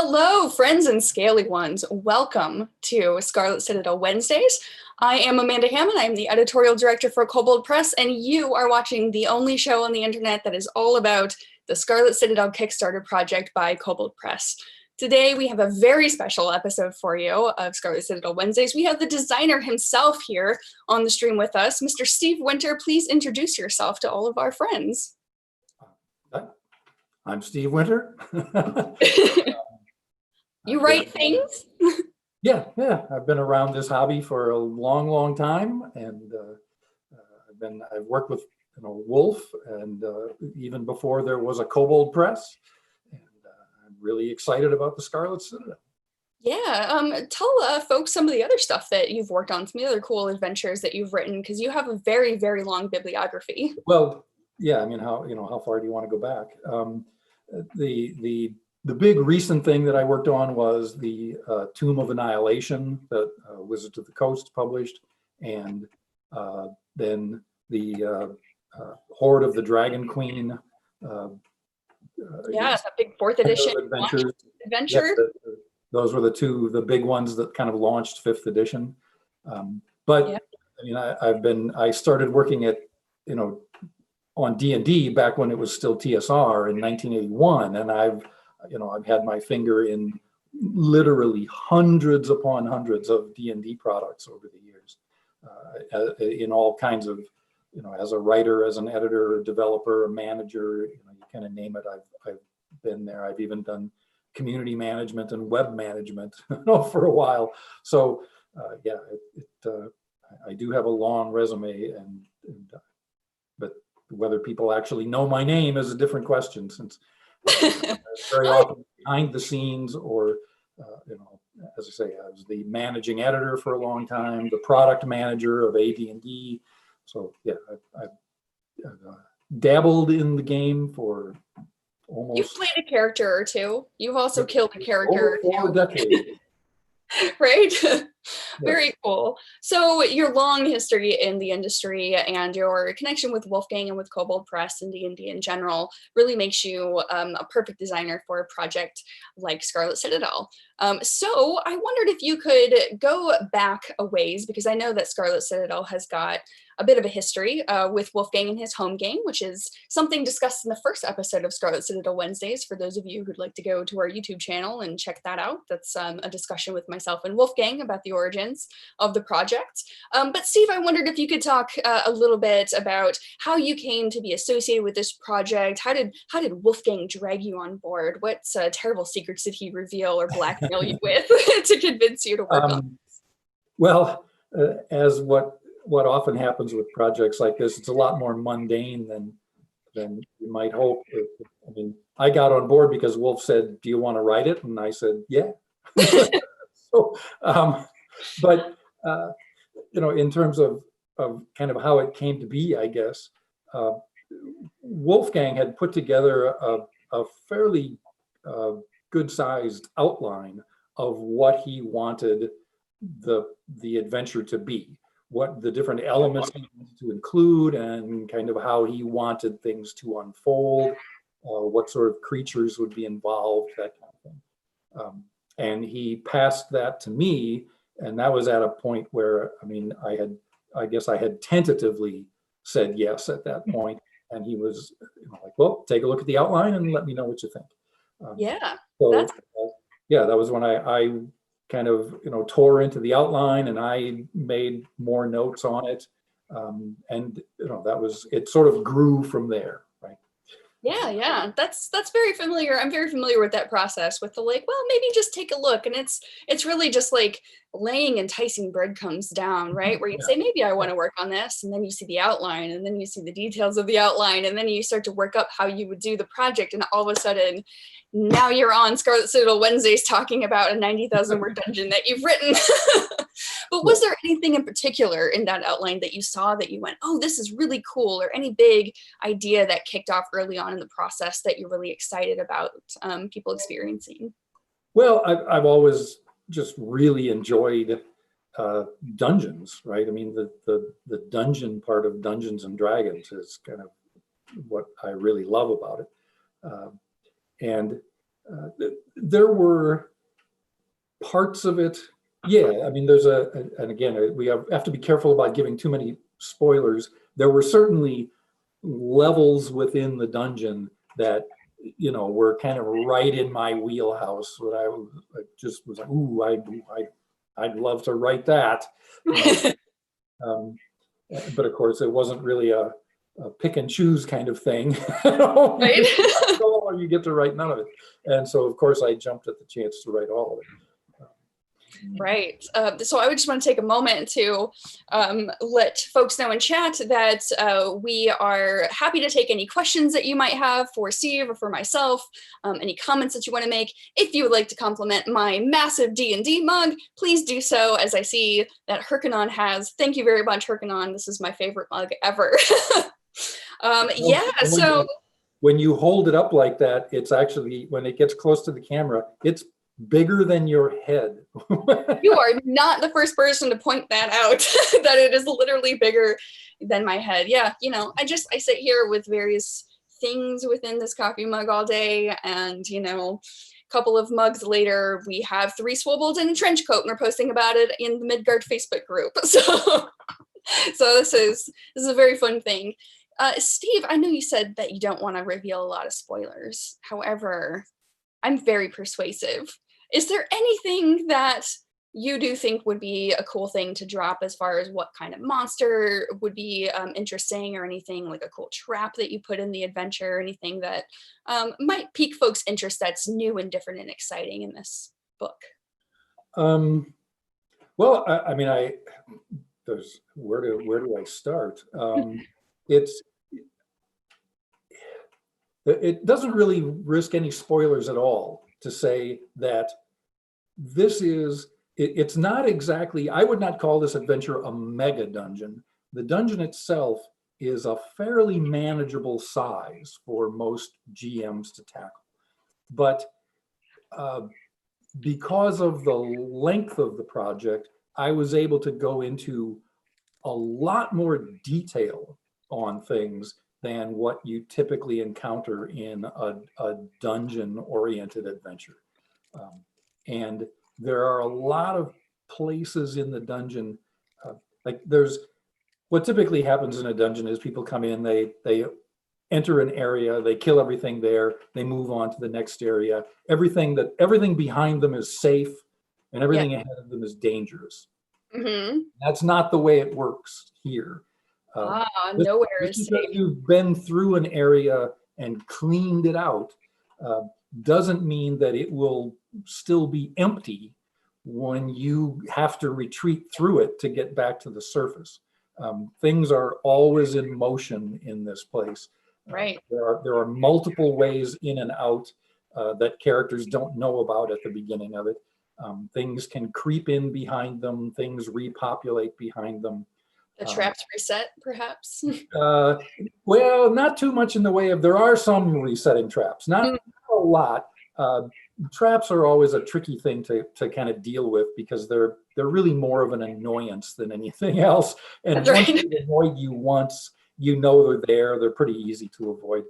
Hello, friends and scaly ones. Welcome to Scarlet Citadel Wednesdays. I am Amanda Hammond. I'm the editorial director for Kobold Press, and you are watching the only show on the internet that is all about the Scarlet Citadel Kickstarter project by Kobold Press. Today, we have a very special episode for you of Scarlet Citadel Wednesdays. We have the designer himself here on the stream with us. Mr. Steve Winter, please introduce yourself to all of our friends. I'm Steve Winter. You write things? Yeah. I've been around this hobby for a long time, and I've worked with Wolf, and even before there was a Kobold Press, and I'm really excited about the Scarlet Citadel. Yeah, tell folks some of the other stuff that you've worked on, some of the other cool adventures that you've written, because you have a very long bibliography. Well, yeah, I mean, how far do you want to go back? The big recent thing that I worked on was the Tomb of Annihilation that Wizards of the Coast published, and then the Horde of the Dragon Queen. Yeah, that big 4th edition adventure. Adventure. Yeah, those were the big ones that kind of launched 5th edition. But yeah. I mean, I started working at on D&D back when it was still TSR in 1981, and I've had my finger in literally hundreds upon hundreds of D&D products over the years, in all kinds of, as a writer, as an editor, a developer, a manager, you kind of name it. I've been there. I've even done community management and web management for a while. So yeah, I do have a long resume, but whether people actually know my name is a different question, since very often behind the scenes, or as I say, I was the managing editor for a long time, the product manager of AD&D. So yeah, I've dabbled in the game for almost. You've played a character or two. You've also killed a character over 4 decades. Right? Yes. Very cool. So your long history in the industry and your connection with Wolfgang and with Kobold Press and D&D in general really makes you a perfect designer for a project like Scarlet Citadel. So I wondered if you could go back a ways, because I know that Scarlet Citadel has got a bit of a history with Wolfgang and his home game, which is something discussed in the first episode of Scarlet Citadel Wednesdays. For those of you who'd like to go to our YouTube channel and check that out, that's a discussion with myself and Wolfgang about the origins of the project. But Steve, I wondered if you could talk a little bit about how you came to be associated with this project. How did Wolfgang drag you on board? What terrible secrets did he reveal or blackmail you with to convince you to work on this? Well, as what often happens with projects like this, it's a lot more mundane than you might hope. I mean, I got on board because Wolf said, "Do you want to write it?" And I said, "Yeah." So, but in terms of kind of how it came to be, I guess, Wolfgang had put together a fairly good-sized outline of what he wanted the adventure to be, what the different elements he wanted to include, and kind of how he wanted things to unfold, what sort of creatures would be involved, that kind of thing. And he passed that to me, and that was at a point where, I guess I had tentatively said yes at that point, and he was like, "Well, take a look at the outline and let me know what you think." Yeah. So yeah, that was when I kind of tore into the outline, and I made more notes on it, and that was it. Sort of grew from there, right? Yeah, that's very familiar. I'm very familiar with that process, with the well, maybe just take a look, and it's really just like laying enticing breadcrumbs down, right? Where you say, maybe I want to work on this, and then you see the outline, and then you see the details of the outline, and then you start to work up how you would do the project, and all of a sudden, now you're on Scarlet Citadel Wednesdays talking about a 90,000 word dungeon that you've written. But was there anything in particular in that outline that you saw that you went, "Oh, this is really cool," or any big idea that kicked off early on in the process that you're really excited about people experiencing? Well, I've always just really enjoyed dungeons, right? I mean, the dungeon part of Dungeons and Dragons is kind of what I really love about it. And there were parts of it. Yeah, I mean, and again, we have to be careful about giving too many spoilers. There were certainly levels within the dungeon that, were kind of right in my wheelhouse. What I just was like, ooh, I'd love to write that. But of course, it wasn't really a pick and choose kind of thing. Right. Or you get to write none of it. And so, of course, I jumped at the chance to write all of it. Right. So I would just want to take a moment to let folks know in chat that we are happy to take any questions that you might have for Steve or for myself, any comments that you want to make. If you would like to compliment my massive D&D mug, please do so, as I see that Herkanon has. Thank you very much, Herkanon. This is my favorite mug ever. So when you hold it up like that, it's actually, when it gets close to the camera, it's bigger than your head. You are not the first person to point that out, that it is literally bigger than my head. Yeah, I sit here with various things within this coffee mug all day, and a couple of mugs later, we have 3 swobolds in a trench coat, and we're posting about it in the Midgard Facebook group. So this is a very fun thing. Steve, I know you said that you don't want to reveal a lot of spoilers. However, I'm very persuasive. Is there anything that you do think would be a cool thing to drop as far as what kind of monster would be interesting, or anything like a cool trap that you put in the adventure, or anything that might pique folks' interest that's new and different and exciting in this book? Well, I mean, where do I start? It doesn't really risk any spoilers at all to say that it's not exactly, I would not call this adventure a mega dungeon. The dungeon itself is a fairly manageable size for most GMs to tackle. But because of the length of the project, I was able to go into a lot more detail on things than what you typically encounter in a dungeon-oriented adventure. And there are a lot of places in the dungeon, what typically happens in a dungeon is people come in, they enter an area, they kill everything there, they move on to the next area. Everything behind them is safe, and everything ahead of them is dangerous. Mm-hmm. That's not the way it works here. Nowhere is safe. You've been through an area and cleaned it out doesn't mean that it will still be empty when you have to retreat through it to get back to the surface. Things are always in motion in this place. Right. There are multiple ways in and out that characters don't know about at the beginning of it. Things can creep in behind them, things repopulate behind them. The traps reset, perhaps? Well, not too much in the way of, there are some resetting traps, not a lot. Traps are always a tricky thing to kind of deal with, because they're really more of an annoyance than anything else. And once they annoy you once, they're there. They're pretty easy to avoid.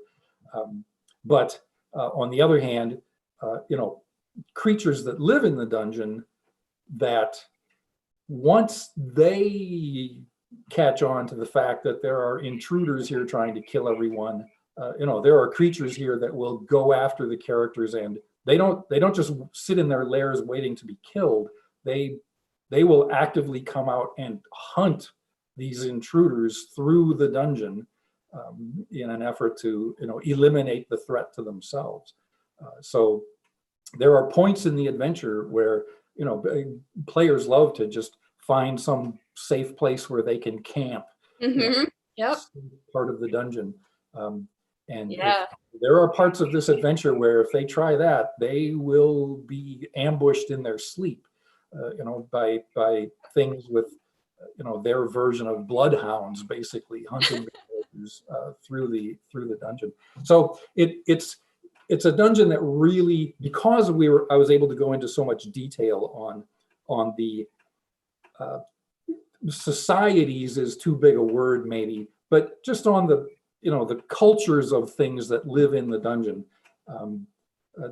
But on the other hand, creatures that live in the dungeon, that once they catch on to the fact that there are intruders here trying to kill everyone, there are creatures here that will go after the characters, and they don't just sit in their lairs waiting to be killed. They will actively come out and hunt these intruders through the dungeon in an effort to eliminate the threat to themselves. So there are points in the adventure where players love to just find some safe place where they can camp. Mm-hmm. Yep. Part of the dungeon. There are parts of this adventure where if they try that, they will be ambushed in their sleep, by things with, their version of bloodhounds, basically hunting the characters through the dungeon. So it's a dungeon that really, because I was able to go into so much detail on the societies is too big a word maybe, but just on the cultures of things that live in the dungeon.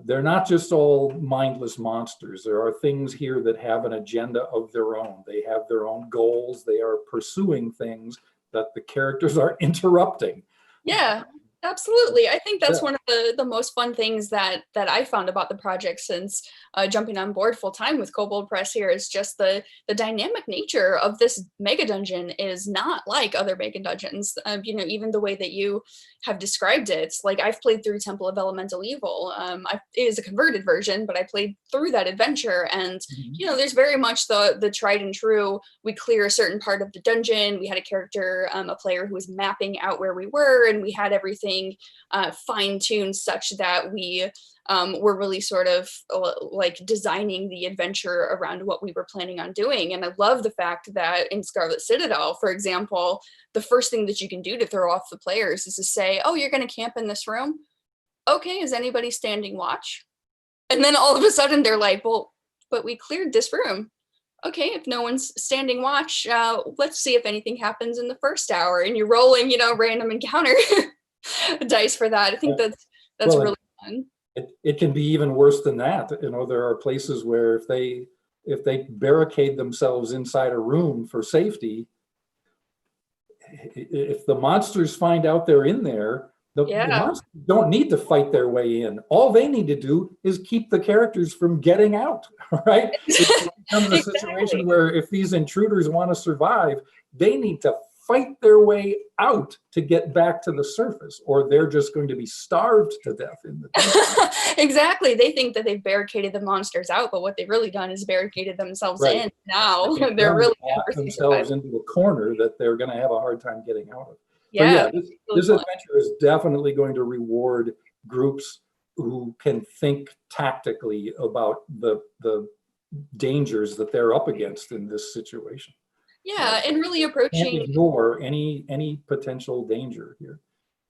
they're not just all mindless monsters. There are things here that have an agenda of their own. They have their own goals. They are pursuing things that the characters are interrupting. Yeah, absolutely. I think that's Yeah. one of the most fun things that I found about the project since jumping on board full time with Kobold Press here is just the dynamic nature of this mega dungeon is not like other mega dungeons. You know, even the way that you have described it, like I've played through Temple of Elemental Evil. It is a converted version, but I played through that adventure, and you know, there's very much the tried and true. We clear a certain part of the dungeon. We had a character, a player who was mapping out where we were, and we had everything fine-tuned such that we were really sort of like designing the adventure around what we were planning on doing. And I love the fact that in Scarlet Citadel, for example, the first thing that you can do to throw off the players is to say, oh, you're going to camp in this room? Okay, is anybody standing watch? And then all of a sudden they're like, well, but we cleared this room. Okay, if no one's standing watch, let's see if anything happens in the first hour. And you're rolling, you know, random encounter dice for that. I think that's well, really fun. It can be even worse than that. You know, there are places where if they barricade themselves inside a room for safety, if the monsters find out they're in there, the monsters don't need to fight their way in. All they need to do is keep the characters from getting out, right? It becomes a situation where if these intruders want to survive, they need to fight their way out to get back to the surface, or they're just going to be starved to death in the Exactly. They think that they've barricaded the monsters out, but what they've really done is barricaded themselves in. Now they're really locked themselves into a corner that they're going to have a hard time getting out of. Yeah, so this adventure is definitely going to reward groups who can think tactically about the dangers that they're up against in this situation. Yeah, and really approaching, can't ignore any potential danger here.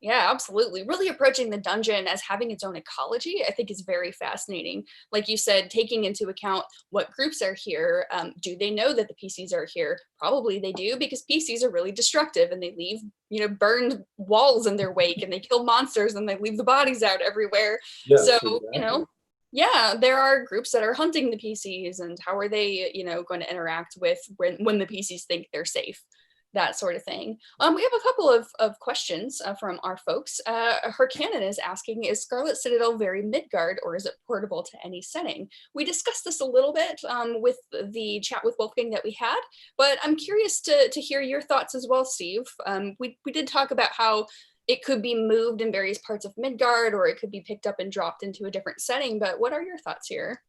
Yeah, absolutely. Really approaching the dungeon as having its own ecology, I think is very fascinating. Like you said, taking into account what groups are here. Do they know that the PCs are here? Probably they do, because PCs are really destructive and they leave, you know, burned walls in their wake, and they kill monsters and they leave the bodies out everywhere. Yes, so, exactly. you know, yeah, there are groups that are hunting the PCs, and how are they, you know, going to interact with when the PCs think they're safe? That sort of thing. We have a couple of questions from our folks. Hercanon is asking, is Scarlet Citadel very Midgard, or is it portable to any setting? We discussed this a little bit with the chat with Wolfgang that we had, but I'm curious to hear your thoughts as well, Steve. We did talk about how it could be moved in various parts of Midgard, or it could be picked up and dropped into a different setting, but what are your thoughts here?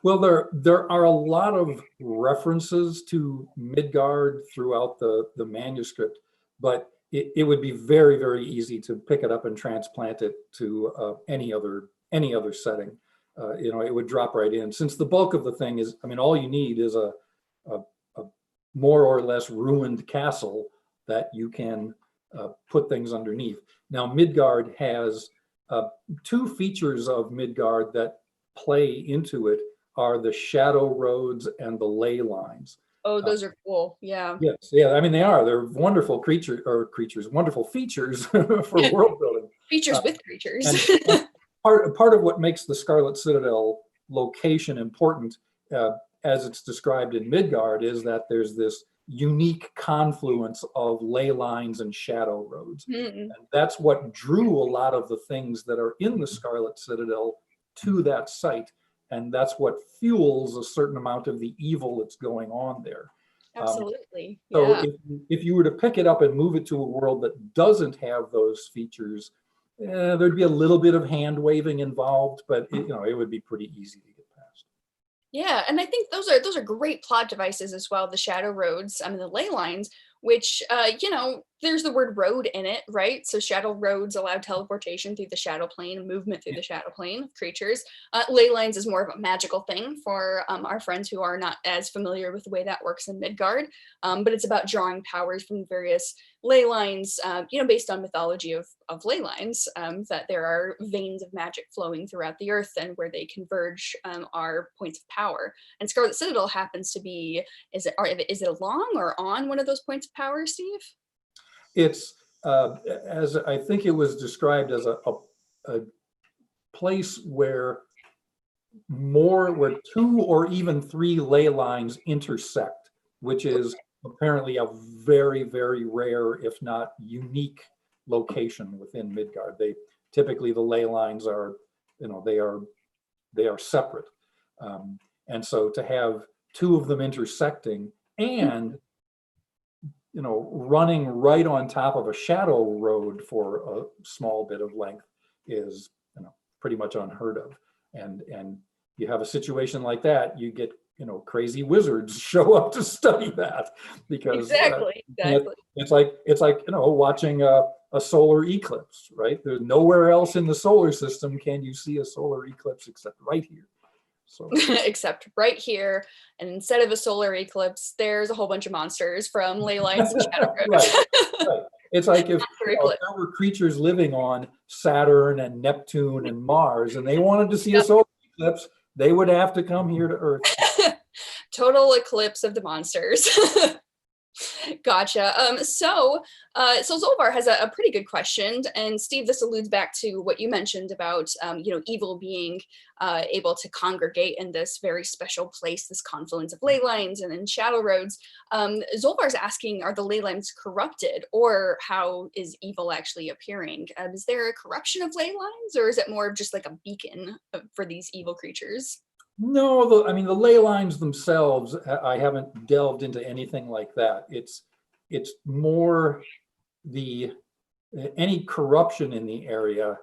Well, there are a lot of references to Midgard throughout the manuscript, but it would be very, very easy to pick it up and transplant it to any other setting. You know, it would drop right in. Since the bulk of the thing is, I mean, all you need is a more or less ruined castle that you can put things underneath. Now, Midgard has two features of Midgard that play into it. Are the shadow roads and the ley lines. Oh, those are cool. Yeah. Yes, yeah. I mean, they are. They're wonderful wonderful features for world building. Features with creatures. and part of what makes the Scarlet Citadel location important, as it's described in Midgard, is that there's this unique confluence of ley lines and shadow roads. And that's what drew a lot of the things that are in the Scarlet Citadel to that site. And that's what fuels a certain amount of the evil that's going on there. Absolutely. So if you were to pick it up and move it to a world that doesn't have those features, there'd be a little bit of hand waving involved, but it would be pretty easy to get past. Yeah, and I think those are great plot devices as well. The shadow roads, I mean the ley lines, which there's the word road in it, right? So shadow roads allow teleportation through the shadow plane, movement through the shadow plane of creatures. Ley lines is more of a magical thing for our friends who are not as familiar with the way that works in Midgard. But it's about drawing powers from various ley lines, based on mythology of ley lines, that there are veins of magic flowing throughout the earth, and where they converge are points of power. And Scarlet Citadel happens to be, is it along or on one of those points of power, Steve? It's as I think it was described as a place where two or even three ley lines intersect, which is apparently a very, very rare, if not unique, location within Midgard. Typically the ley lines are, they are separate, and so to have two of them intersecting and running right on top of a shadow road for a small bit of length is pretty much unheard of. And you have a situation like that, you get crazy wizards show up to study that, because exactly. it's like watching a solar eclipse, right? There's nowhere else in the solar system can you see a solar eclipse except right here. So except right here, and instead of a solar eclipse, there's a whole bunch of monsters from ley lines and shadow roads. Right. It's like if there were creatures living on Saturn and Neptune and Mars, and they wanted to see a solar eclipse, they would have to come here to Earth. Total eclipse of the monsters. Gotcha. So Zolvar has a pretty good question, and Steve, this alludes back to what you mentioned about evil being able to congregate in this very special place, this confluence of ley lines and in shadow roads. Zolvar's asking, are the ley lines corrupted, or how is evil actually appearing? Is there a corruption of ley lines, or is it more of just like a beacon for these evil creatures? No, I mean, the ley lines themselves, I haven't delved into anything like that. It's more any corruption in the area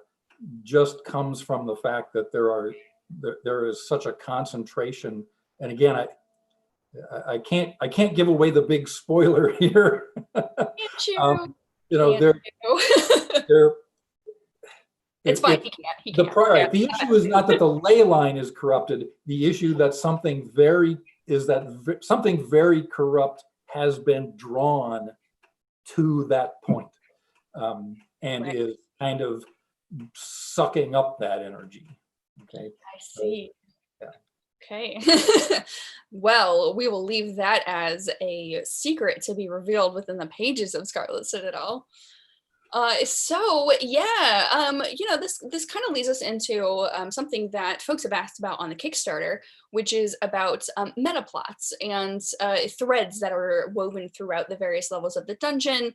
just comes from the fact that there is such a concentration. And again, I can't give away the big spoiler here. It's fine. He can't. The issue is not that the ley line is corrupted. The issue that something very corrupt has been drawn to that point, and is kind of sucking up that energy. Okay. I see. So, yeah. Okay. Well, we will leave that as a secret to be revealed within the pages of Scarlet Citadel. This kind of leads us into something that folks have asked about on the Kickstarter, which is about meta plots and threads that are woven throughout the various levels of the dungeon.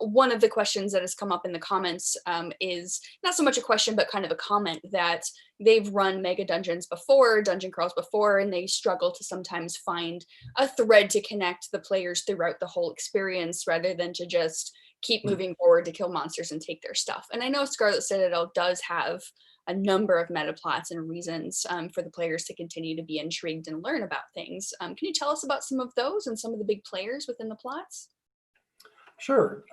One of the questions that has come up in the comments is not so much a question, but kind of a comment that they've run mega dungeons before, dungeon crawls before, and they struggle to sometimes find a thread to connect the players throughout the whole experience, rather than to just keep moving forward to kill monsters and take their stuff. And I know Scarlet Citadel does have a number of meta plots and reasons for the players to continue to be intrigued and learn about things. Can you tell us about some of those and some of the big players within the plots? Sure.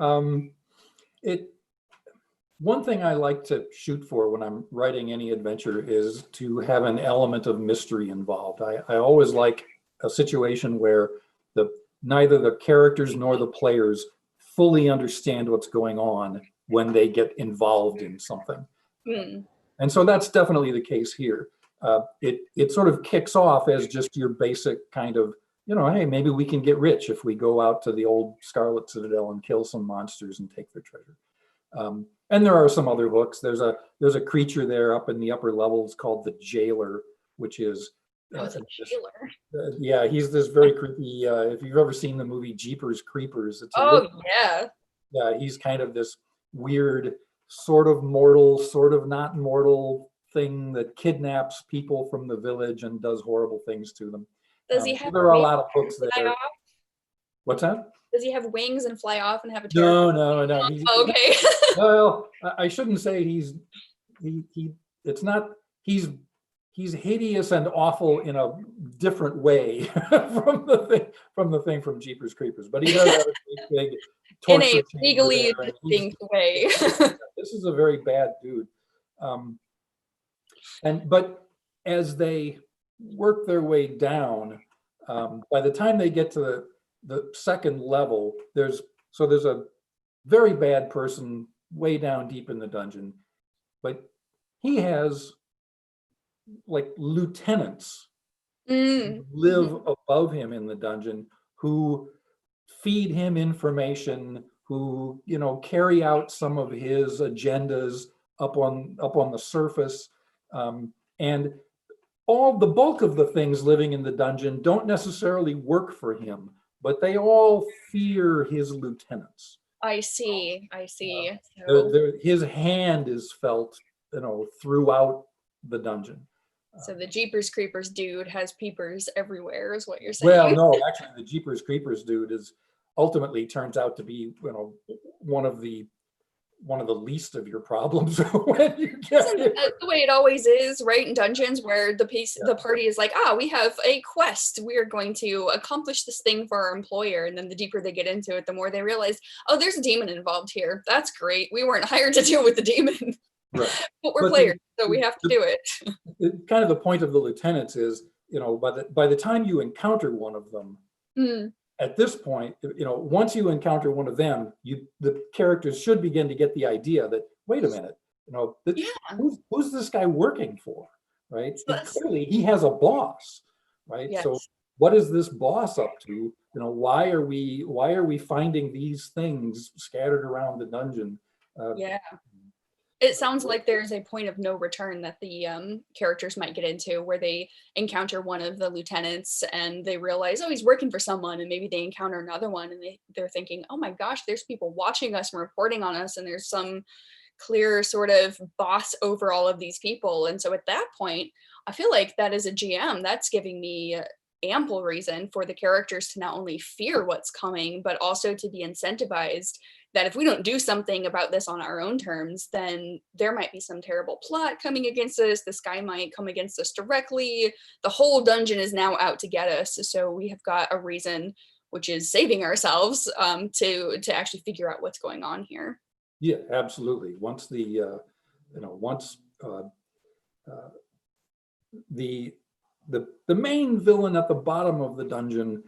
One thing I like to shoot for when I'm writing any adventure is to have an element of mystery involved. I always like a situation where neither the characters nor the players fully understand what's going on when they get involved in something. And so that's definitely the case here. It sort of kicks off as just your basic kind of, hey, maybe we can get rich if we go out to the old Scarlet Citadel and kill some monsters and take their treasure. And there are some other hooks. There's a creature there up in the upper levels called the Jailer, which is yeah, he's this very creepy. If you've ever seen the movie Jeepers Creepers, yeah, he's kind of this weird, sort of mortal, sort of not mortal thing that kidnaps people from the village and does horrible things to them. Does he have? There are a lot of hooks there. What's that? Does he have wings and fly off and have a tail? No. Okay. Well, I shouldn't say he's hideous and awful in a different way from the thing from Jeepers Creepers, but he does have a big torture in a legally distinct way. This is a very bad dude. But as they work their way down, by the time they get to the second level, there's a very bad person way down deep in the dungeon, but he has like lieutenants who live above him in the dungeon, who feed him information, who carry out some of his agendas up on the surface. And all the bulk of the things living in the dungeon don't necessarily work for him, but they all fear his lieutenants. I see. So, His hand is felt, throughout the dungeon. so the Jeepers Creepers dude has peepers everywhere, is what you're saying. Well, no, actually, the Jeepers Creepers dude is ultimately turns out to be, one of the least of your problems when you get Isn't that the way it always is, right? In dungeons, where the party is like, we have a quest. We are going to accomplish this thing for our employer. And then the deeper they get into it, the more they realize, oh, there's a demon involved here. That's great. We weren't hired to deal with the demon. Right. But we're players, so we have to do it. Kind of the point of the lieutenants is, by the time you encounter one of them, at this point, once you encounter one of them, the characters should begin to get the idea that, wait a minute, who's this guy working for, right? Clearly, he has a boss, right? Yes. So what is this boss up to? Why are we finding these things scattered around the dungeon? It sounds like there's a point of no return that the characters might get into, where they encounter one of the lieutenants and they realize, oh, he's working for someone, and maybe they encounter another one and they're thinking, oh my gosh, there's people watching us and reporting on us, and there's some clear sort of boss over all of these people. And so at that point, I feel like that as a GM, that's giving me ample reason for the characters to not only fear what's coming, but also to be incentivized that if we don't do something about this on our own terms, then there might be some terrible plot coming against us. This guy might come against us directly. The whole dungeon is now out to get us. So we have got a reason, which is saving ourselves, to actually figure out what's going on here. Yeah, absolutely. Once the main villain at the bottom of the dungeon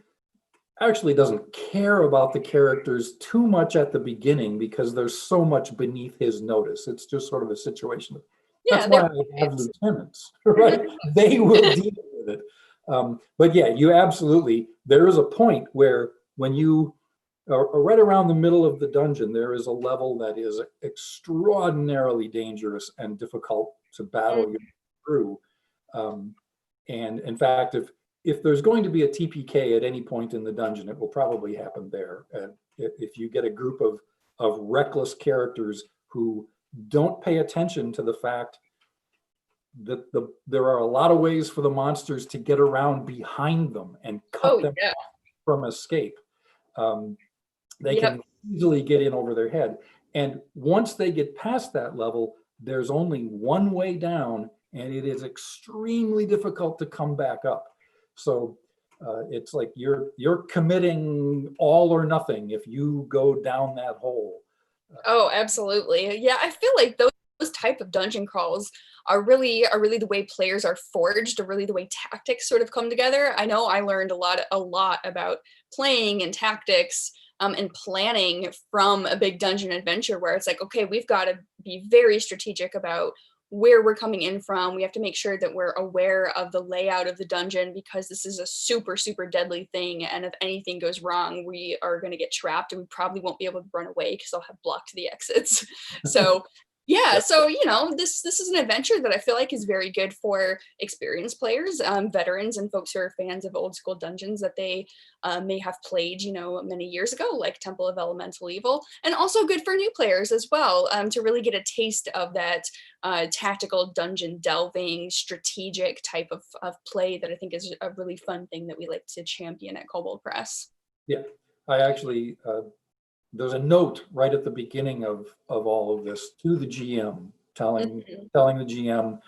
actually doesn't care about the characters too much at the beginning, because there's so much beneath his notice. It's just sort of a situation. That's why I have lieutenants, right? They will deal with it. But yeah, there is a point where when you are right around the middle of the dungeon, there is a level that is extraordinarily dangerous and difficult to battle through. And in fact, if there's going to be a TPK at any point in the dungeon, it will probably happen there. And if you get a group of reckless characters who don't pay attention to the fact that there are a lot of ways for the monsters to get around behind them and cut them off from escape, they can easily get in over their head. And once they get past that level, there's only one way down, and it is extremely difficult to come back up. So it's like you're committing all or nothing if you go down that hole. Oh, absolutely. Yeah, I feel like those type of dungeon crawls are really the way players are forged, or really the way tactics sort of come together. I know I learned a lot about playing and tactics and planning from a big dungeon adventure, where it's like, okay, we've got to be very strategic about where we're coming in from. We have to make sure that we're aware of the layout of the dungeon, because this is a super, super deadly thing. And if anything goes wrong, we are going to get trapped, and we probably won't be able to run away because they'll have blocked the exits. So yeah, so this is an adventure that I feel like is very good for experienced players, veterans, and folks who are fans of old school dungeons that they may have played, many years ago, like Temple of Elemental Evil, and also good for new players as well, to really get a taste of that tactical dungeon delving, strategic type of play that I think is a really fun thing that we like to champion at Kobold Press. Yeah, I actually. There's a note right at the beginning of all of this to the GM, telling the GM,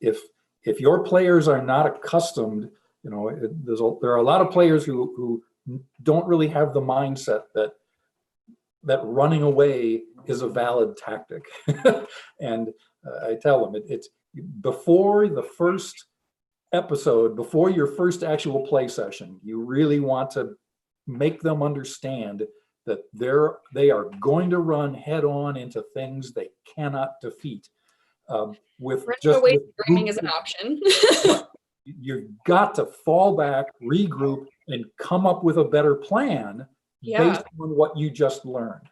if your players are not accustomed, there are a lot of players who don't really have the mindset that running away is a valid tactic. And I tell them it's before the first episode, before your first actual play session, you really want to make them understand that they are going to run head on into things they cannot defeat. With running away screaming is an option. You've got to fall back, regroup, and come up with a better plan based on what you just learned.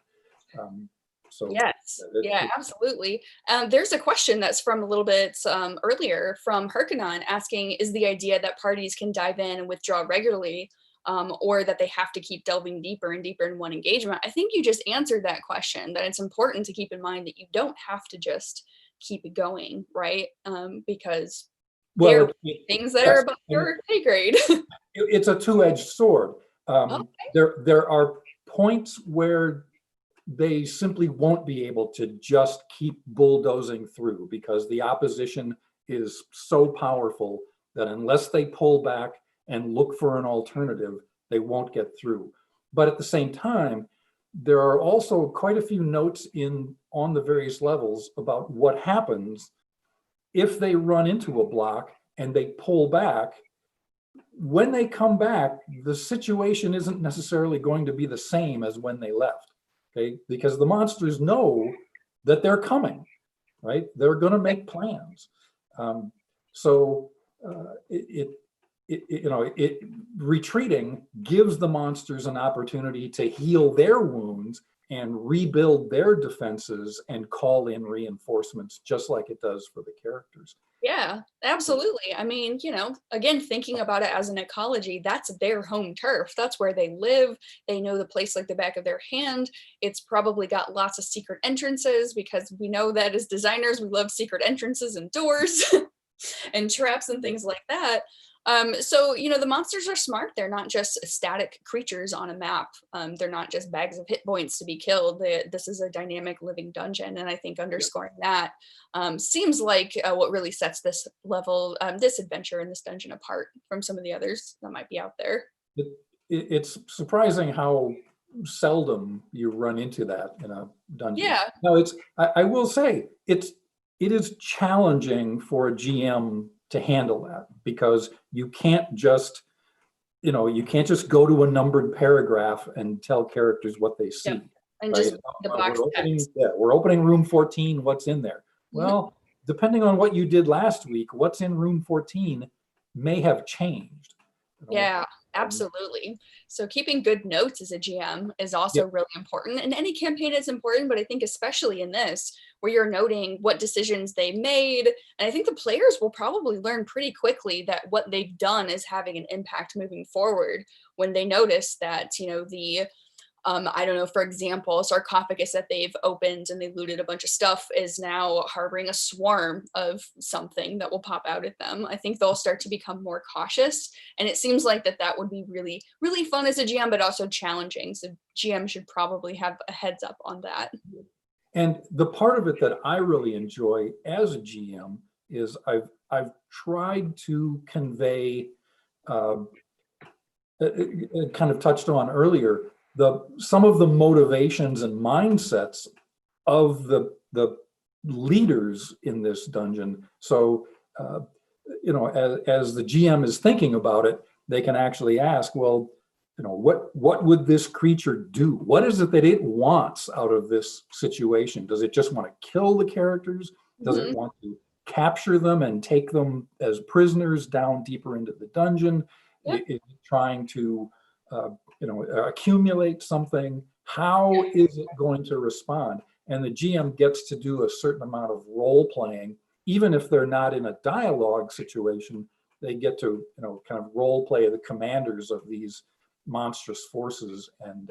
So Yes, yeah, absolutely. There's a question that's from a little bit earlier from Harkonnen asking, is the idea that parties can dive in and withdraw regularly, or that they have to keep delving deeper and deeper in one engagement? I think you just answered that question, that it's important to keep in mind that you don't have to just keep it going, right? Because there well, are things that are yes, above your pay grade. it's a two-edged sword. Oh, There are points where they simply won't be able to just keep bulldozing through because the opposition is so powerful that unless they pull back and look for an alternative, they won't get through. But at the same time, there are also quite a few notes on the various levels about what happens if they run into a block and they pull back. When they come back, the situation isn't necessarily going to be the same as when they left. Okay, because the monsters know that they're coming, right? They're going to make plans. So retreating gives the monsters an opportunity to heal their wounds and rebuild their defenses and call in reinforcements, just like it does for the characters. yeah, absolutely. I mean, again, thinking about it as an ecology, that's their home turf. That's where they live. They know the place like the back of their hand. It's probably got lots of secret entrances because we know that as designers, we love secret entrances and doors and traps and things like that. So, the monsters are smart. They're not just static creatures on a map. They're not just bags of hit points to be killed. This is a dynamic living dungeon. And I think underscoring that seems like what really sets this level, this adventure in this dungeon apart from some of the others that might be out there. It's surprising how seldom you run into that in a dungeon. Yeah. Now, I will say, it is challenging for a GM to handle that because you can't just go to a numbered paragraph and tell characters what they see. Yep. And right? just the box text. We're opening room 14. What's in there? Well, depending on what you did last week, what's in room 14 may have changed. Yeah, absolutely. So keeping good notes as a GM is also really important. And any campaign is important, but I think especially in this, where you're noting what decisions they made. And I think the players will probably learn pretty quickly that what they've done is having an impact moving forward when they notice that, the I don't know, for example, a sarcophagus that they've opened and they looted a bunch of stuff is now harboring a swarm of something that will pop out at them. I think they'll start to become more cautious. And it seems like that would be really, really fun as a GM, but also challenging. So GM should probably have a heads up on that. And the part of it that I really enjoy as a GM is I've tried to convey, kind of touched on earlier, some of the motivations and mindsets of the leaders in this dungeon. So, as the GM is thinking about it, they can actually ask, well, what would this creature do? What is it that it wants out of this situation? Does it just want to kill the characters? Does it want to capture them and take them as prisoners down deeper into the dungeon? Is it trying to accumulate something? How is it going to respond? And the GM gets to do a certain amount of role playing, even if they're not in a dialogue situation. They get to kind of role play the commanders of these monstrous forces and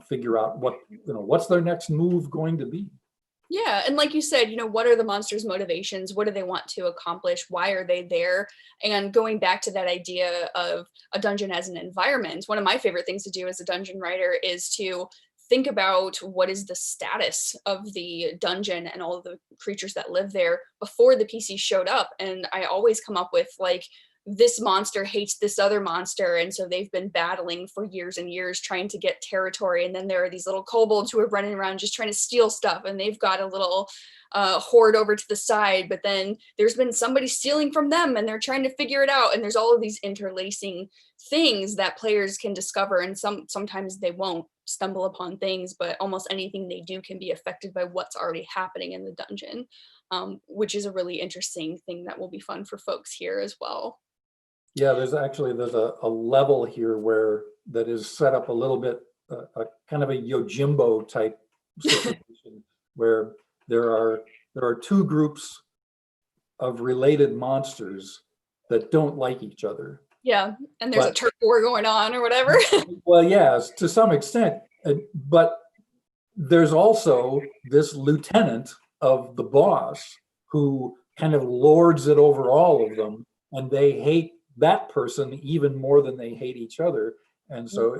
figure out what's their next move going to be. Yeah, and like you said, what are the monsters' motivations? What do they want to accomplish? Why are they there? And going back to that idea of a dungeon as an environment, one of my favorite things to do as a dungeon writer is to think about what is the status of the dungeon and all of the creatures that live there before the PC showed up. And I always come up with this monster hates this other monster, and so they've been battling for years and years trying to get territory. And then there are these little kobolds who are running around just trying to steal stuff, and they've got a little horde over to the side, but then there's been somebody stealing from them and they're trying to figure it out. And there's all of these interlacing things that players can discover, and sometimes they won't stumble upon things, but almost anything they do can be affected by what's already happening in the dungeon, which is a really interesting thing that will be fun for folks here as well. Yeah, there's a level here that is set up a little bit, a kind of a Yojimbo type situation where there are two groups of related monsters that don't like each other. Yeah, and there's a turf war going on or whatever. Well, yes, to some extent, but there's also this lieutenant of the boss who kind of lords it over all of them, and they hate that person even more than they hate each other. And so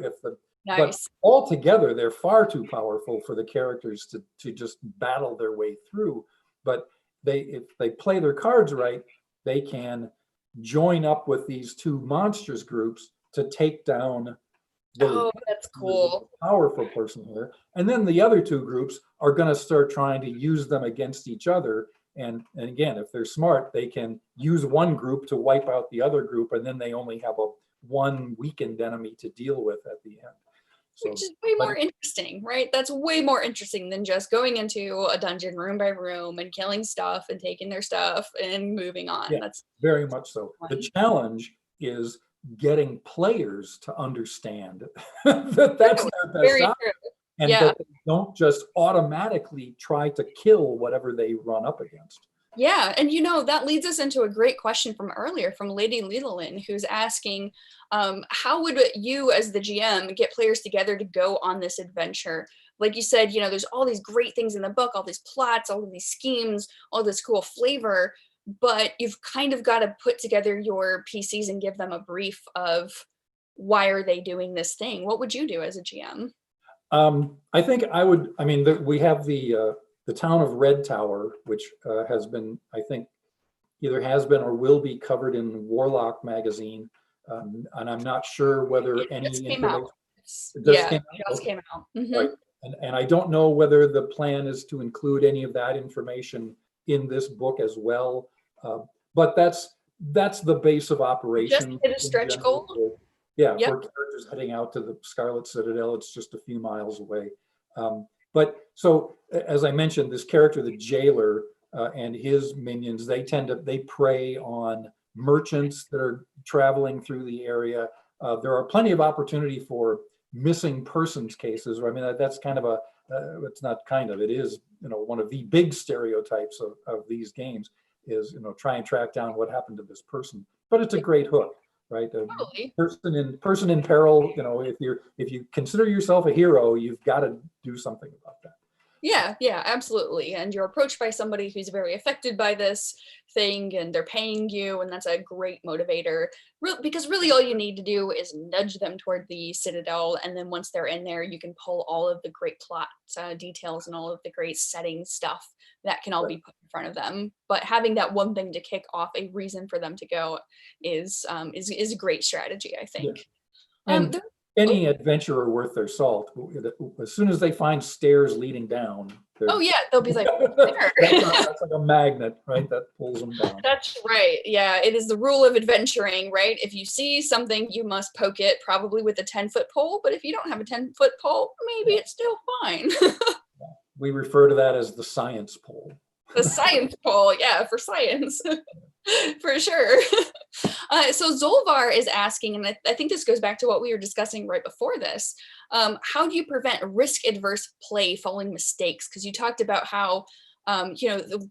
Nice. but altogether, they're far too powerful for the characters to just battle their way through. But if they play their cards right, they can join up with these two monsters groups to take down that's cool. the powerful person here. And then the other two groups are going to start trying to use them against each other. And again, if they're smart, they can use one group to wipe out the other group, and then they only have one weakened enemy to deal with at the end. Which is way more interesting, right? That's way more interesting than just going into a dungeon room by room and killing stuff and taking their stuff and moving on. Yeah, that's very much so. Fun. The challenge is getting players to understand that's their best option, and that they don't just automatically try to kill whatever they run up against. Yeah, and that leads us into a great question from earlier from Lady Lililin, who's asking, how would you as the GM get players together to go on this adventure? Like you said, there's all these great things in the book, all these plots, all of these schemes, all this cool flavor, but you've kind of got to put together your PCs and give them a brief of why are they doing this thing? What would you do as a GM? I think we have the town of Red Tower, which has been, I think, either has been or will be covered in Warlock magazine. And I'm not sure whether any information. It just came out. Mm-hmm. Right. And I don't know whether the plan is to include any of that information in this book as well. But that's the base of operation. Just hit a stretch goal. Yeah, for characters heading out to the Scarlet Citadel, it's just a few miles away. But so, as I mentioned, this character, the jailer, and his minions, they prey on merchants that are traveling through the area. There are plenty of opportunity for missing persons cases. I mean, that's kind of it's not kind of, it is, one of the big stereotypes of these games is, try and track down what happened to this person. But it's a great hook, right? Totally. Person in peril, if you consider yourself a hero, you've got to do something about that. Yeah, absolutely. And you're approached by somebody who's very affected by this thing and they're paying you, and that's a great motivator. Because really all you need to do is nudge them toward the Citadel, and then once they're in there, you can pull all of the great plot details and all of the great setting stuff that can all be put in front of them. But having that one thing to kick off a reason for them to go is a great strategy, I think. Yeah. And any adventurer worth their salt, as soon as they find stairs leading down, they'll be like, that's like a magnet, right? That pulls them down. That's right. Yeah, it is the rule of adventuring, right? If you see something, you must poke it, probably with a 10-foot pole. But if you don't have a 10-foot pole, maybe it's still fine. We refer to that as the science pole. The science pole, yeah, for science. For sure. So Zolvar is asking, and I think this goes back to what we were discussing right before this. How do you prevent risk-adverse play following mistakes? Because you talked about how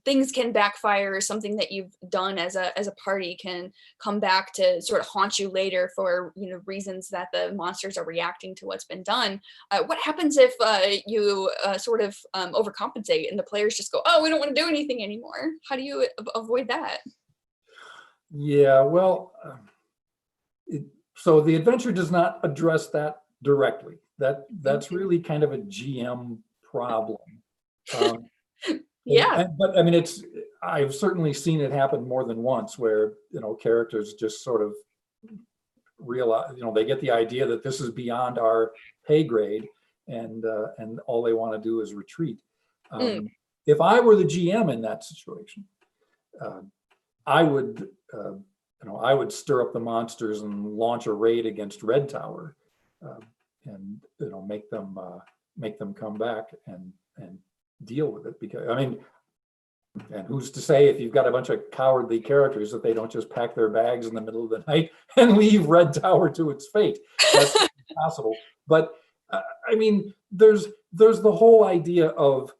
things can backfire. Something that you've done as a party can come back to sort of haunt you later for reasons that the monsters are reacting to what's been done. What happens if you sort of overcompensate and the players just go, oh, we don't want to do anything anymore? How do you avoid that? Yeah, well, so the adventure does not address that directly. That's really kind of a GM problem. But I mean, I've certainly seen it happen more than once where, characters just sort of realize, they get the idea that this is beyond our pay grade and all they want to do is retreat. If I were the GM in that situation, I would stir up the monsters and launch a raid against Red Tower, and make them come back and deal with it. Because and who's to say if you've got a bunch of cowardly characters that they don't just pack their bags in the middle of the night and leave Red Tower to its fate? That's impossible. But there's there's the whole idea of,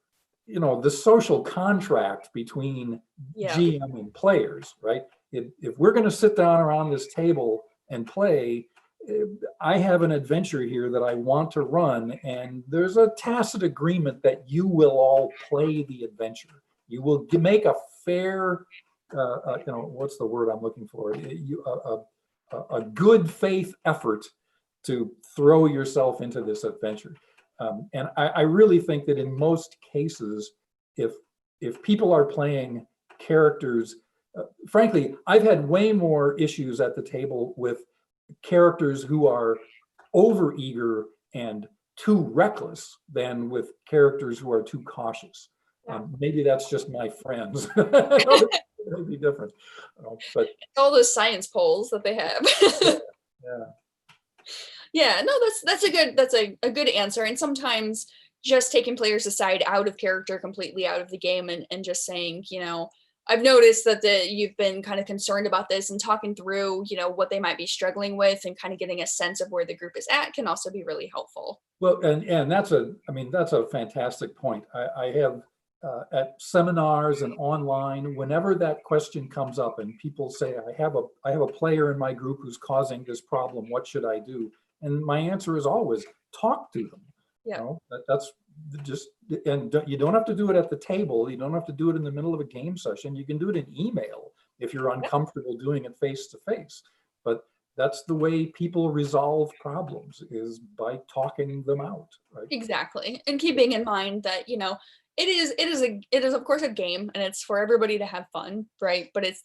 the social contract between GM and players, right? If we're going to sit down around this table and play, I have an adventure here that I want to run, and there's a tacit agreement that you will all play the adventure. You will make a fair, what's the word I'm looking for? A good faith effort to throw yourself into this adventure. And I really think that in most cases, if people are playing characters, frankly, I've had way more issues at the table with characters who are overeager and too reckless than with characters who are too cautious. Maybe that's just my friends. It'll be different, but all those science polls that they have. Yeah, no, that's a good answer. And sometimes just taking players aside out of character, completely out of the game, and just saying, I've noticed that you've been kind of concerned about this, and talking through, what they might be struggling with and kind of getting a sense of where the group is at can also be really helpful. Well, and that's a fantastic point. I have at seminars and online, whenever that question comes up and people say, I have a player in my group who's causing this problem, what should I do? And my answer is always talk to them. That's just, and you don't have to do it at the table. You don't have to do it in the middle of a game session. You can do it in email if you're uncomfortable doing it face to face. But that's the way people resolve problems, is by talking them out, right? Exactly. And keeping in mind that, it is of course a game, and it's for everybody to have fun, right? But it's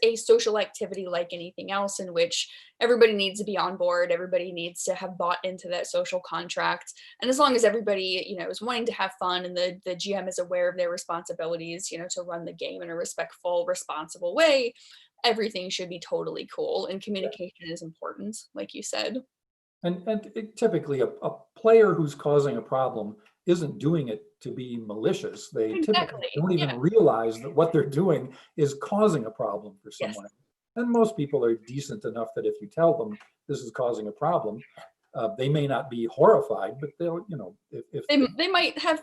a social activity like anything else, in which everybody needs to be on board. Everybody needs to have bought into that social contract. And as long as everybody, is wanting to have fun, and the GM is aware of their responsibilities, to run the game in a respectful, responsible way, everything should be totally cool. And communication is important, like you said. And typically a player who's causing a problem isn't doing it to be malicious. They typically don't even realize that what they're doing is causing a problem for someone. And most people are decent enough that if you tell them this is causing a problem, they may not be horrified, but they'll, if they might have,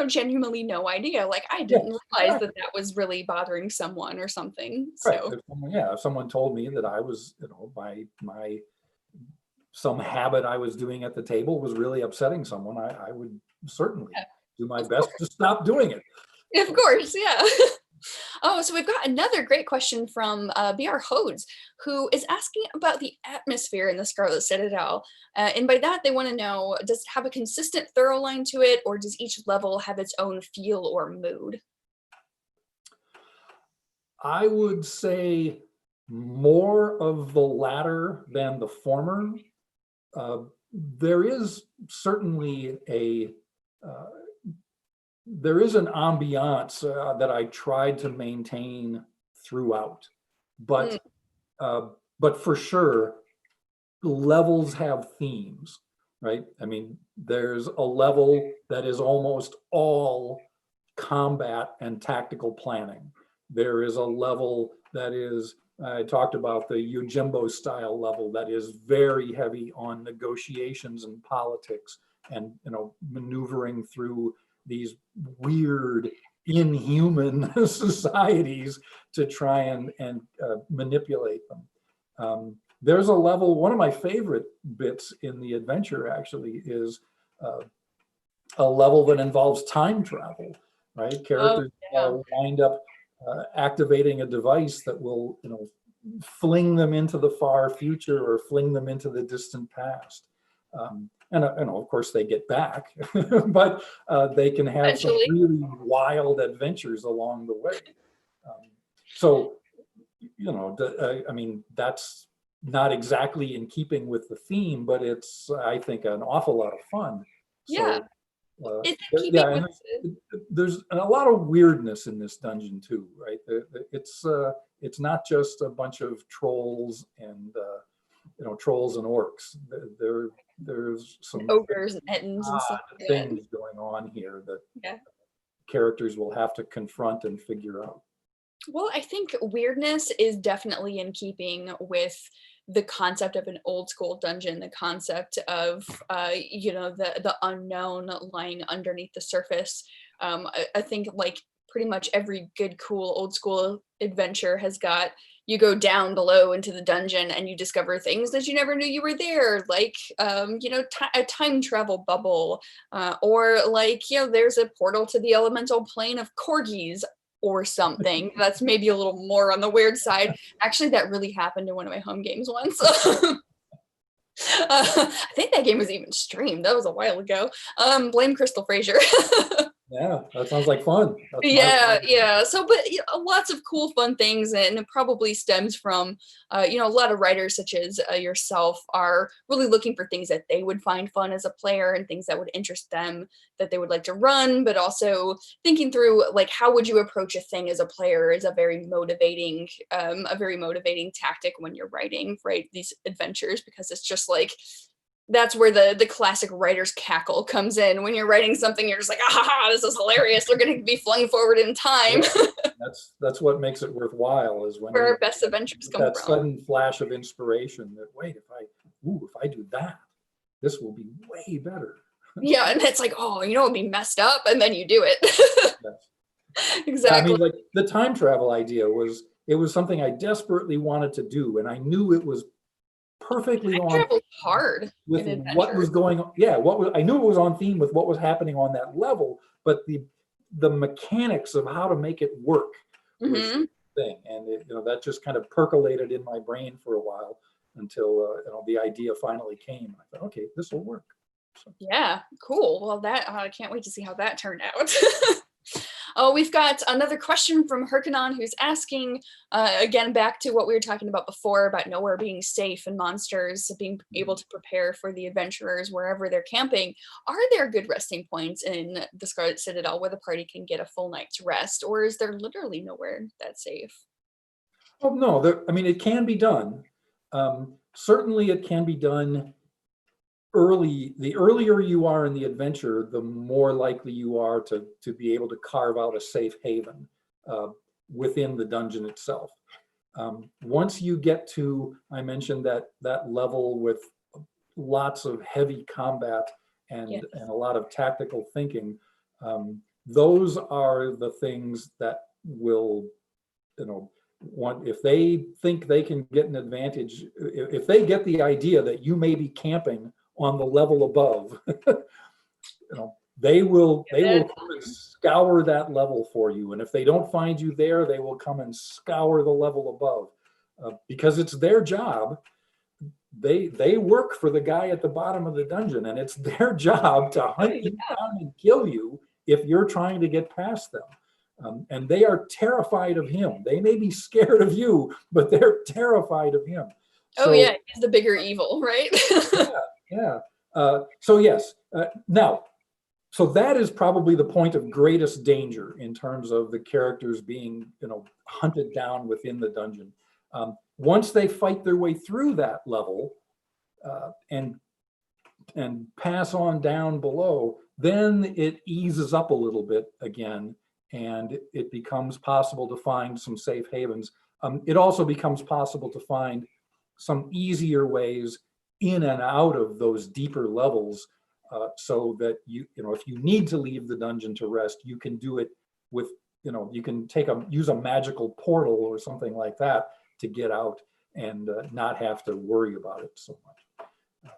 genuinely no idea. Like, I didn't realize that was really bothering someone or something. So if someone told me that I was, my some habit I was doing at the table was really upsetting someone, I would certainly do my best to stop doing it. Of course, yeah. Oh, so we've got another great question from BR Hodes, who is asking about the atmosphere in the Scarlet Citadel. And by that, they want to know, does it have a consistent thorough line to it, or does each level have its own feel or mood? I would say more of the latter than the former. There is certainly there is an ambiance that I tried to maintain throughout, but for sure, levels have themes, right? I mean, there's a level that is almost all combat and tactical planning. There is a level that is, I talked about the Yojimbo style level, that is very heavy on negotiations and politics, and maneuvering through these weird, inhuman societies to try and manipulate them. There's a level, one of my favorite bits in the adventure actually is a level that involves time travel, right? Characters wind up activating a device that will, fling them into the far future or fling them into the distant past. And of course they get back, but they can have some really wild adventures along the way. So, I mean, that's not exactly in keeping with the theme, but it's, I think, an awful lot of fun. Yeah. So, there's a lot of weirdness in this dungeon too, right? It's not just a bunch of trolls and trolls and orcs. There's some ogres and ettins and stuff like things going on here that characters will have to confront and figure out. Well, I think weirdness is definitely in keeping with the concept of an old school dungeon, the concept of the unknown lying underneath the surface. I think like pretty much every good, cool, old school adventure has got, you go down below into the dungeon and you discover things that you never knew you were there, like a time travel bubble, or like there's a portal to the elemental plane of corgis or something. That's maybe a little more on the weird side. Actually, that really happened in one of my home games once. I think that game was even streamed. That was a while ago. Blame Crystal Frazier. Yeah, that sounds like fun. That's Yeah. So, but lots of cool, fun things, and it probably stems from, a lot of writers such as yourself are really looking for things that they would find fun as a player and things that would interest them, that they would like to run, but also thinking through like how would you approach a thing as a player is a very motivating tactic when you're writing, right? These adventures, because it's just like, that's where the classic writer's cackle comes in. When you're writing something, you're just like, ah, this is hilarious. They're going to be flung forward in time. Yeah, that's what makes it worthwhile, is when where our best adventures come that from. sudden flash of inspiration that, wait, if I do that, this will be way better. Yeah, and it's like, oh, it'd be messed up, and then you do it. Yes. Exactly. I mean, like the time travel idea was something I desperately wanted to do, and I knew it was perfectly on travel's hard with what was going on. Yeah, I knew it was on theme with what was happening on that level, but the mechanics of how to make it work was the thing, and that just kind of percolated in my brain for a while until the idea finally came. I thought, okay, this will work. So. Yeah, cool. Well, that I can't wait to see how that turned out. Oh, we've got another question from Herkanon, who's asking, again, back to what we were talking about before about nowhere being safe and monsters being able to prepare for the adventurers wherever they're camping. Are there good resting points in the Scarlet Citadel where the party can get a full night's rest, or is there literally nowhere that's safe? Oh, no, it can be done. Certainly it can be done early. The earlier you are in the adventure, the more likely you are to be able to carve out a safe haven within the dungeon itself. Once you get to, I mentioned that level with lots of heavy combat and a lot of tactical thinking, those are the things that will, if they think they can get an advantage, if they get the idea that you may be camping on the level above, they will come and scour that level for you. And if they don't find you there, they will come and scour the level above, because it's their job. They work for the guy at the bottom of the dungeon, and it's their job to hunt you down and kill you if you're trying to get past them. And they are terrified of him. They may be scared of you, but they're terrified of him. So, he's the bigger evil, right? Yeah. So yes. So that is probably the point of greatest danger in terms of the characters being, hunted down within the dungeon. Once they fight their way through that level and pass on down below, then it eases up a little bit again, and it becomes possible to find some safe havens. It also becomes possible to find some easier ways in and out of those deeper levels, so that if you need to leave the dungeon to rest, you can do it with, you can use a magical portal or something like that to get out and not have to worry about it so much.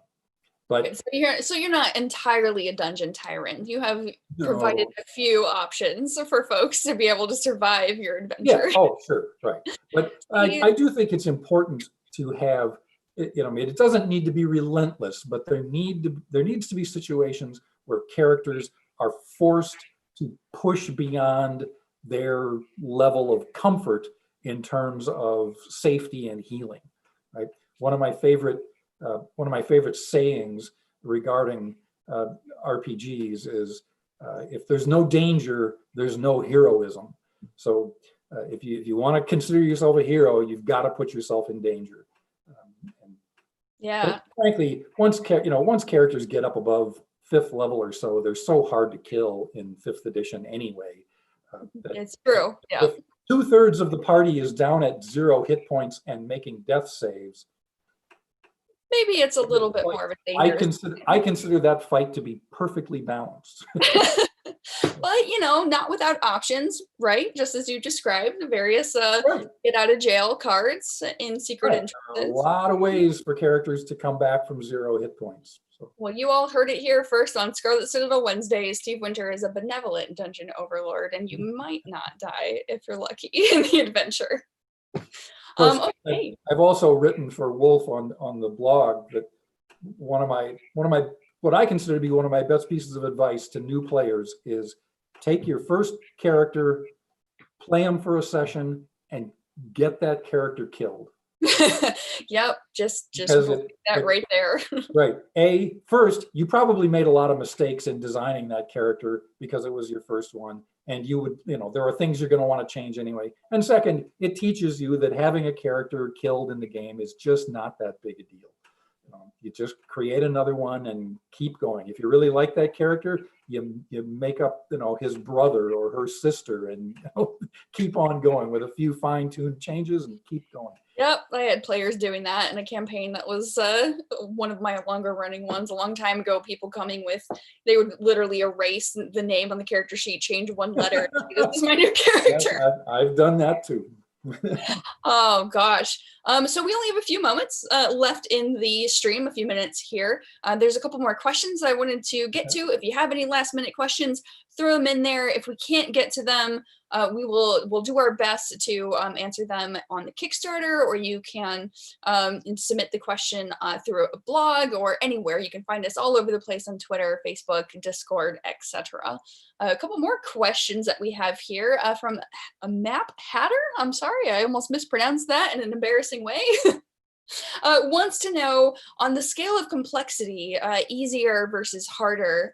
But so you're not entirely a dungeon tyrant. You have provided a few options for folks to be able to survive your adventure. Yeah. Oh, sure. Right. But I do think it's important to have, it doesn't need to be relentless, but there needs to be situations where characters are forced to push beyond their level of comfort in terms of safety and healing. Right. One of my favorite sayings regarding RPGs is, if there's no danger, there's no heroism. So if you want to consider yourself a hero, you've got to put yourself in danger. Yeah. Frankly, once characters get up above 5th level or so, they're so hard to kill in 5th edition anyway. It's true. Yeah. If 2/3 of the party is down at 0 hit points and making death saves, maybe it's a little bit more of a I dangerous. consider that fight to be perfectly balanced. But, not without options, right? Just as you described, the various Right. get out of jail cards in secret Right. A entrances. lot of ways for characters to come back from 0 hit points. So. Well, you all heard it here first on Scarlet Citadel Wednesday. Steve Winter is a benevolent dungeon overlord, and you might not die if you're lucky in the adventure. Of course, Okay. I've also written for Wolf on the blog that one of my what I consider to be one of my best pieces of advice to new players is take your first character, play them for a session, and get that character killed. Yep, just that right there. Right. First, you probably made a lot of mistakes in designing that character because it was your first one. And you would, there are things you're going to want to change anyway. And second, it teaches you that having a character killed in the game is just not that big a deal. You just create another one and keep going. If you really like that character, you make up, his brother or her sister and keep on going with a few fine-tuned changes and keep going. Yep, I had players doing that in a campaign that was one of my longer running ones a long time ago. People coming with, they would literally erase the name on the character sheet, change one letter. This is my new character. Yes, I've done that too. Oh gosh. So we only have a few moments left in the stream, a few minutes here. There's a couple more questions I wanted to get to. If you have any last minute questions, throw them in there. If we can't get to them, we'll do our best to answer them on the Kickstarter, or you can submit the question through a blog or anywhere. You can find us all over the place on Twitter, Facebook, Discord, etc. A couple more questions that we have here from a Map Hatter. I'm sorry, I almost mispronounced that in an embarrassing way. Wants to know, on the scale of complexity, easier versus harder,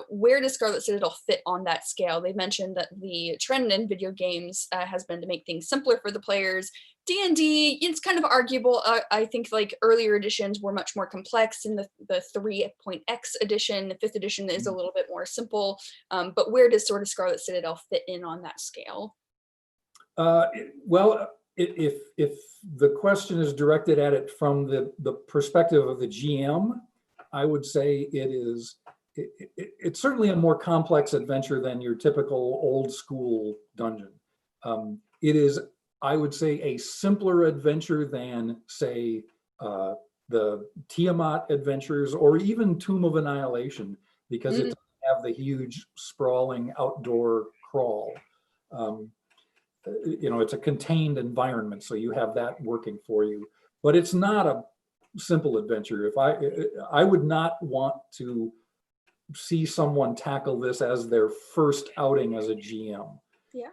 where does Scarlet Citadel fit on that scale? They mentioned that the trend in video games has been to make things simpler for the players. D&D, it's kind of arguable. I think like earlier editions were much more complex. In the 3.x edition, the 5th edition is a little bit more simple. But where does sort of Scarlet Citadel fit in on that scale? Well, if the question is directed at it from the perspective of the GM, I would say it's certainly a more complex adventure than your typical old school dungeon. It is, I would say, a simpler adventure than, say, the Tiamat adventures or even Tomb of Annihilation, because it doesn't have the huge sprawling outdoor crawl. It's a contained environment, so you have that working for you. But it's not a simple adventure. If I would not want to see someone tackle this as their first outing as a GM. Yeah.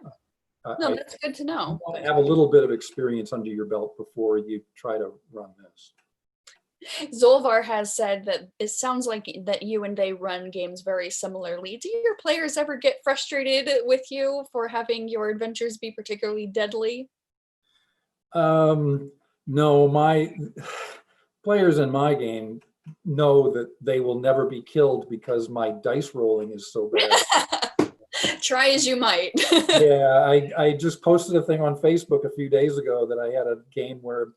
No, that's good to know. You want to have a little bit of experience under your belt before you try to run this. Zolvar has said that it sounds like that you and they run games very similarly. Do your players ever get frustrated with you for having your adventures be particularly deadly? No, my players in my game know that they will never be killed because my dice rolling is so bad. Try as you might. Yeah, I just posted a thing on Facebook a few days ago that I had a game where,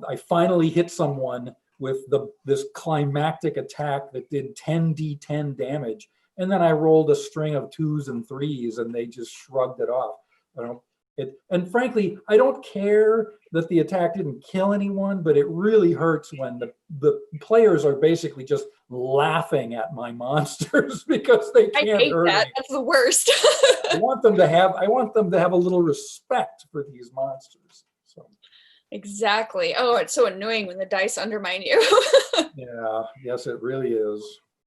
I finally hit someone with this climactic attack that did 10d10 damage. And then I rolled a string of 2s and 3s and they just shrugged it off. And frankly, I don't care that the attack didn't kill anyone, but it really hurts when the players are basically just laughing at my monsters because they can't hurt me. That's the worst. I want them to have a little respect for these monsters. So. Exactly. Oh, it's so annoying when the dice undermine you. Yeah, yes, it really is.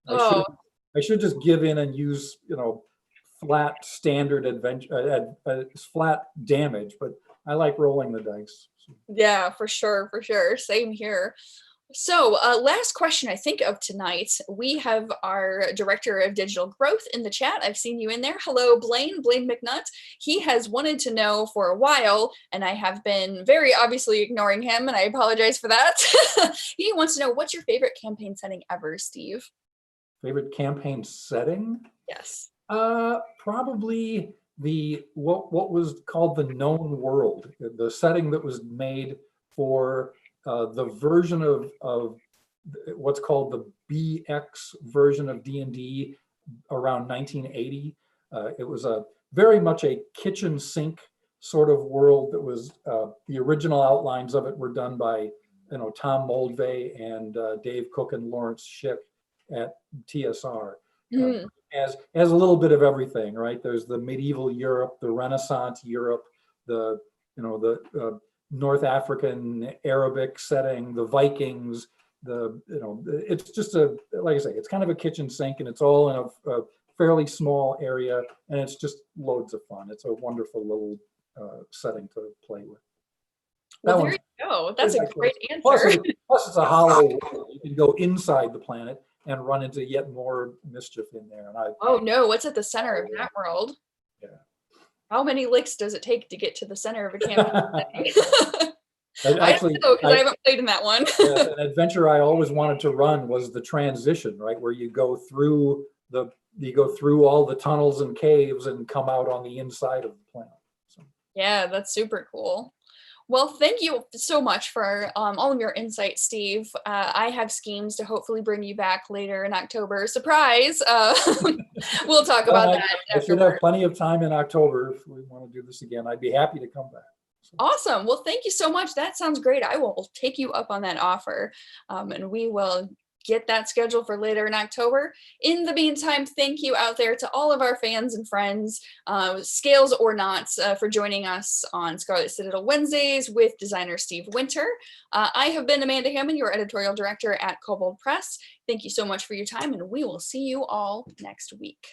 I should just give in and use, flat standard adventure, flat damage, but I like rolling the dice. Yeah, for sure. Same here. So last question I think of tonight, we have our director of digital growth in the chat. I've seen you in there. Hello, Blaine McNutt. He has wanted to know for a while, and I have been very obviously ignoring him, and I apologize for that. He wants to know, what's your favorite campaign setting ever, Steve? Favorite campaign setting? Yes. Probably what was called the known world, the setting that was made for the version of what's called the BX version of D&D around 1980. It was a very much a kitchen sink sort of world that was, the original outlines of it were done by, Tom Moldvay and Dave Cook and Lawrence Schick at TSR. Mm. As a little bit of everything, right? There's the medieval Europe, the Renaissance Europe, the North African Arabic setting, the Vikings, it's just like I say, it's kind of a kitchen sink, and it's all in a fairly small area, and it's just loads of fun. It's a wonderful little setting to play with. Well, there you go. That's a great Plus, answer. plus it's a hollow world. You can go inside the planet and run into yet more mischief in there. And Oh no, what's at the center of that world? Yeah. How many licks does it take to get to the center of a campaign? Actually, I don't know, because I haven't played in that one. An adventure I always wanted to run was the transition, right, where you go through all the tunnels and caves and come out on the inside of the planet. So. Yeah, that's super cool. Well, thank you so much for all of your insight, Steve. I have schemes to hopefully bring you back later in October. Surprise! We'll talk about that. I should have plenty of time in October if we want to do this again. I'd be happy to come back. So. Awesome. Well, thank you so much. That sounds great. I will take you up on that offer, and we will get that scheduled for later in October. In the meantime, thank you out there to all of our fans and friends, scales or not, for joining us on Scarlet Citadel Wednesdays with designer Steve Winter. I have been Amanda Hammond, your editorial director at Kobold Press. Thank you so much for your time, and we will see you all next week.